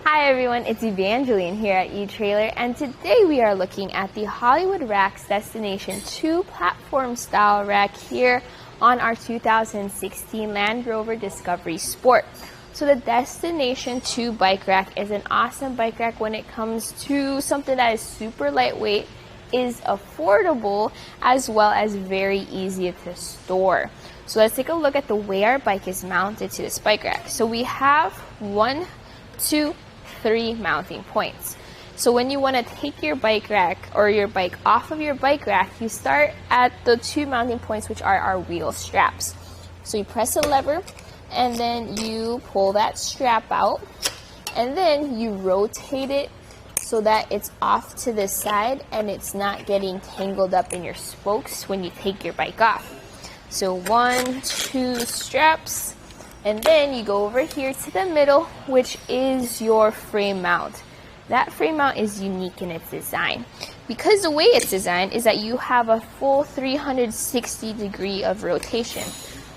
Hi everyone, it's Evangeline here at etrailer, and today we are looking at the Hollywood Rack's Destination 2 platform style rack here on our 2016 Land Rover Discovery Sport. So the Destination 2 bike rack is an awesome bike rack when it comes to something that is super lightweight, is affordable, as well as very easy to store. So let's take a look at the way our bike is mounted to this bike rack. So we have 1, 2, 3 mounting points. So when you want to take your bike rack or your bike off of your bike rack, you start at the 2 mounting points, which are our wheel straps. So you press a lever and then you pull that strap out, and then you rotate it so that it's off to the side and it's not getting tangled up in your spokes when you take your bike off. So 1, 2 straps, and then you go over here to the middle, which is your frame mount. That frame mount is unique in its design because the way it's designed is that you have a full 360 degree of rotation.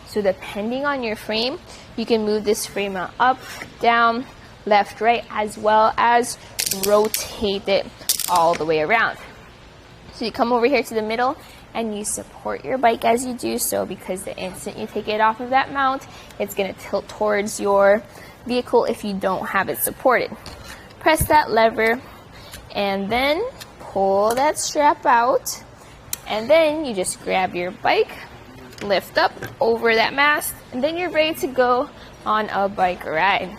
So depending on your frame, you can move this frame mount up, down, left, right, as well as rotate it all the way around. So you come over here to the middle and you support your bike as you do so, because the instant you take it off of that mount, it's going to tilt towards your vehicle if you don't have it supported. Press that lever and then pull that strap out, and then you just grab your bike, lift up over that mast, and then you're ready to go on a bike ride.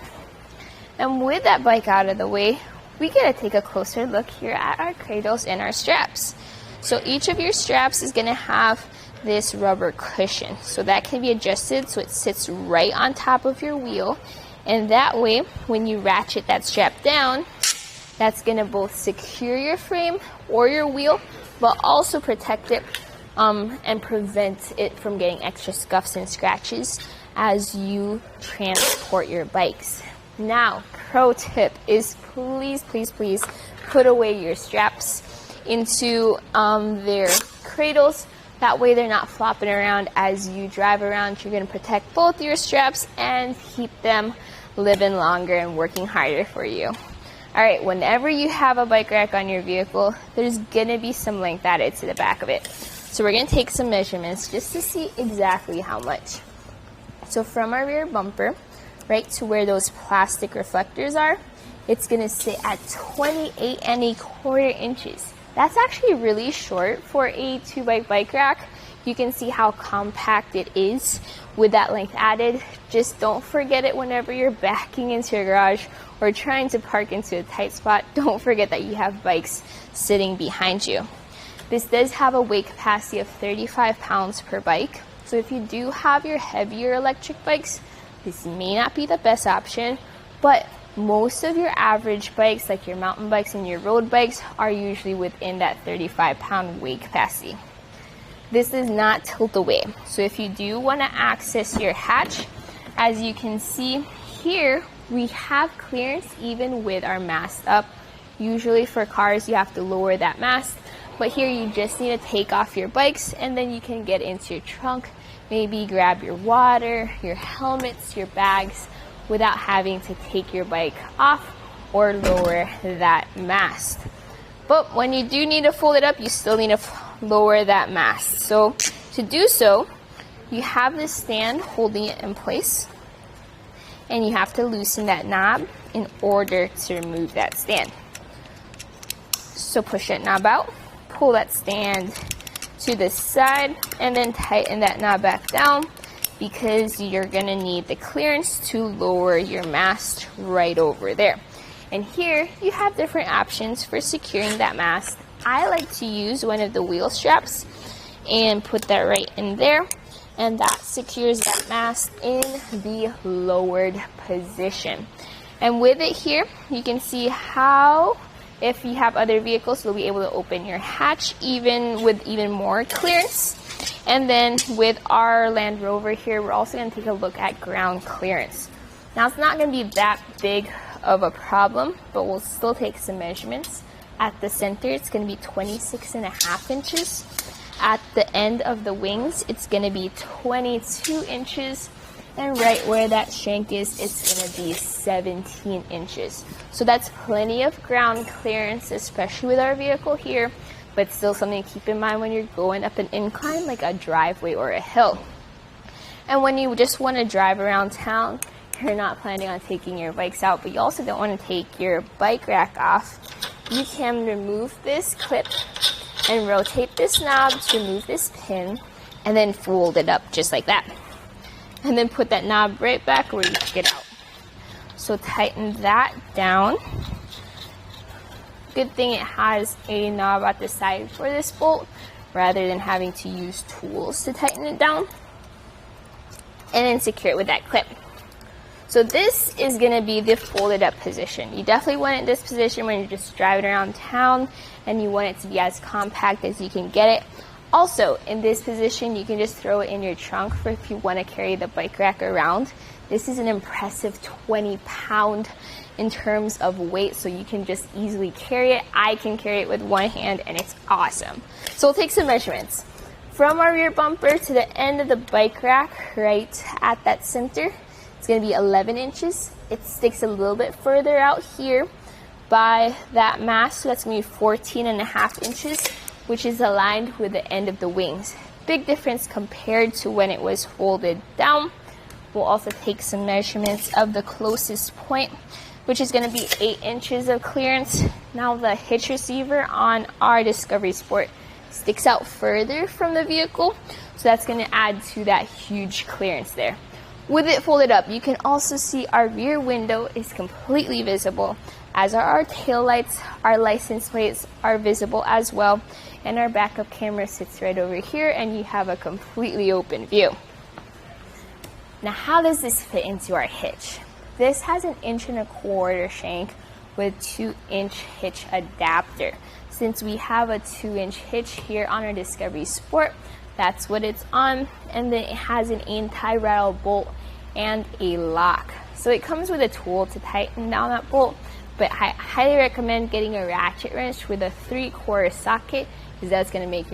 And with that bike out of the way, we get to take a closer look here at our cradles and our straps. So each of your straps is going to have this rubber cushion, so that can be adjusted so it sits right on top of your wheel, and that way when you ratchet that strap down, that's going to both secure your frame or your wheel, but also protect it and prevent it from getting extra scuffs and scratches as you transport your bikes. Now, pro tip is please put away your straps into their cradles. That way they're not flopping around as you drive around. You're going to protect both your straps and keep them living longer and working harder for you. Alright, whenever you have a bike rack on your vehicle, there's going to be some length added to the back of it. So we're going to take some measurements just to see exactly how much. So from our rear bumper right to where those plastic reflectors are, it's going to sit at 28¼ inches. That's actually really short for a 2-bike bike rack. You can see how compact it is with that length added. Just don't forget it whenever you're backing into your garage or trying to park into a tight spot. Don't forget that you have bikes sitting behind you. This does have a weight capacity of 35 pounds per bike. So if you do have your heavier electric bikes, this may not be the best option, but most of your average bikes, like your mountain bikes and your road bikes, are usually within that 35-pound weight capacity. This does not tilt away. So if you do want to access your hatch, as you can see here, we have clearance even with our mast up. Usually for cars, you have to lower that mast, but here you just need to take off your bikes and then you can get into your trunk, maybe grab your water, your helmets, your bags, without having to take your bike off or lower that mast. But when you do need to fold it up, you still need to lower that mast. So to do so, you have this stand holding it in place, and you have to loosen that knob in order to remove that stand. So push that knob out, pull that stand to the side, and then tighten that knob back down, because you're going to need the clearance to lower your mast right over there. And here you have different options for securing that mast. I like to use one of the wheel straps and put that right in there, and that secures that mast in the lowered position. And with it here, you can see how, if you have other vehicles, you'll be able to open your hatch even with even more clearance. And then with our Land Rover here, we're also going to take a look at ground clearance. Now, it's not going to be that big of a problem, but we'll still take some measurements. At the center, it's going to be 26½ inches. At the end of the wings, it's going to be 22 inches. And right where that shank is, it's going to be 17 inches. So that's plenty of ground clearance, especially with our vehicle here, but still something to keep in mind when you're going up an incline like a driveway or a hill. And when you just want to drive around town, you're not planning on taking your bikes out, but you also don't want to take your bike rack off, you can remove this clip and rotate this knob to remove this pin, and then fold it up just like that. And then put that knob right back where you took it out. So tighten that down. Good thing it has a knob at the side for this bolt, rather than having to use tools to tighten it down. And then secure it with that clip. So this is going to be the folded up position. You definitely want it in this position when you're just driving around town and you want it to be as compact as you can get it. Also, in this position, you can just throw it in your trunk for if you want to carry the bike rack around. This is an impressive 20 pound in terms of weight, so you can just easily carry it. I can carry it with one hand and it's awesome. So we'll take some measurements. From our rear bumper to the end of the bike rack, right at that center, it's going to be 11 inches. It sticks a little bit further out here by that mast, so that's going to be 14.5 inches, which is aligned with the end of the wings. Big difference compared to when it was folded down. We'll also take some measurements of the closest point, which is going to be 8 inches of clearance. Now the hitch receiver on our Discovery Sport sticks out further from the vehicle, so that's going to add to that huge clearance there. With it folded up, you can also see our rear window is completely visible, as are our tail lights. Our license plates are visible as well, and our backup camera sits right over here, and you have a completely open view. Now, how does this fit into our hitch? This has an 1.25 inch shank with 2-inch hitch adapter. Since we have a 2-inch hitch here on our Discovery Sport, that's what it's on, and then it has an anti-rattle bolt and a lock. So it comes with a tool to tighten down that bolt, but I highly recommend getting a ratchet wrench with a 3/4 socket, because that's going to make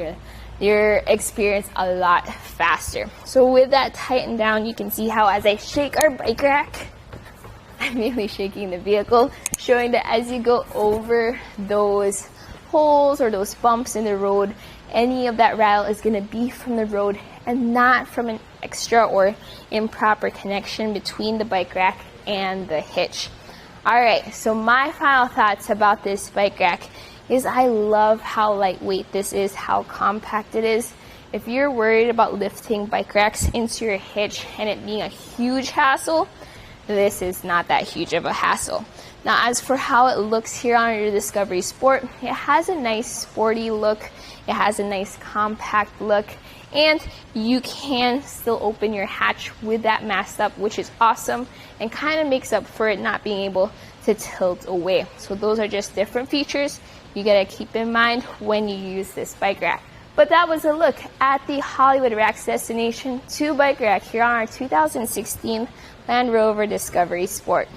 your experience a lot faster. So with that tightened down, you can see how as I shake our bike rack, I'm really shaking the vehicle, showing that as you go over those holes or those bumps in the road, any of that rattle is going to be from the road and not from an extra or improper connection between the bike rack and the hitch. Alright, so my final thoughts about this bike rack is I love how lightweight this is, how compact it is. If you're worried about lifting bike racks into your hitch and it being a huge hassle, this is not that huge of a hassle. Now, as for how it looks here on your Discovery Sport, it has a nice sporty look, it has a nice compact look, and you can still open your hatch with that mast up, which is awesome and kind of makes up for it not being able to tilt away. So those are just different features you gotta keep in mind when you use this bike rack. But that was a look at the Hollywood Racks Destination 2 bike rack here on our 2016 Land Rover Discovery Sport.